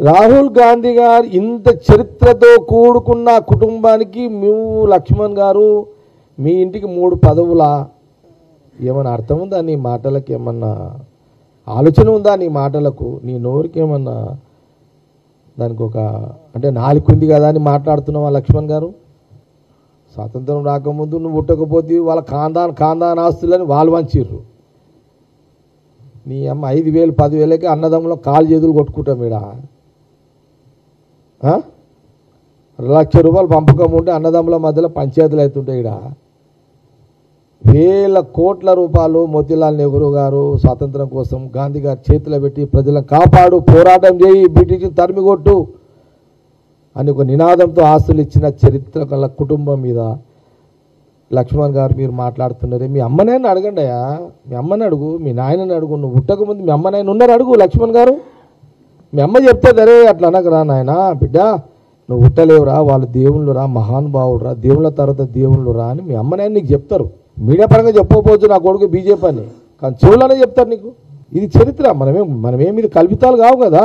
రాహుల్ గాంధీ గారు ఇంత చరిత్రతో కూడుకున్న కుటుంబానికి నువ్వు లక్ష్మణ్ గారు మీ ఇంటికి 3 పదవులా? ఏమన్నా అర్థం ఉందా నీ మాటలకు? ఏమన్నా ఆలోచన ఉందా నీ మాటలకు? నీ నోరుకి ఏమన్నా దానికి ఒక అంటే నాలుగు ఉంది కదా అని మాట్లాడుతున్నావా లక్ష్మణ్ గారు? స్వాతంత్రం రాకముందు నువ్వు పుట్టకపోతే వాళ్ళ ఖాందాన్ ఆస్తులని వాళ్ళు వంచిర్రు. నీ అమ్మ 5,000 10,000కి అన్నదమ్ములో కాలు చేతులు కొట్టుకుంటాం ఈడ. 1,00,000 రూపాయలు పంపకం ఉంటే అన్నదమ్ముల మధ్యలో పంచాయతీలు అవుతుంటాయి. ఈడ వేల కోట్ల రూపాయలు మోతీలాల్ నెహ్రూ గారు స్వాతంత్రం కోసం గాంధీ గారు చేతిలో పెట్టి ప్రజలను కాపాడు, పోరాటం చేయి, బ్రిటిష్ని తరిమికొట్టు అని ఒక నినాదంతో ఆస్తులు ఇచ్చిన చరిత్ర గల కుటుంబం మీద లక్ష్మణ్ గారు మీరు మాట్లాడుతున్నారే. మీ అమ్మనాయన అడగండి అయ్యా, మీ అమ్మని అడుగు, మీ నాయనని అడుగు. నువ్వు పుట్టకముందు మీ అమ్మ నాయన ఉన్నారు, అడుగు లక్ష్మణ్ గారు. మీ అమ్మ చెప్తుంది, అరే అట్లా అనకరా నాయన, బిడ్డ నువ్వు పుట్టలేవురా, వాళ్ళు దేవుళ్ళురా, మహానుభావుడురా, దేవుళ్ళ తర్వాత దేవుళ్ళురా అని మీ అమ్మ నాయన నీకు చెప్తారు. మీడియా పరంగా చెప్పకపోవచ్చు నా కొడుకు బీజేపీ అని, కానీ చెవులనే చెప్తారు నీకు. ఇది చరిత్ర. మనమేమి ఇది కల్పితాలు కావు కదా.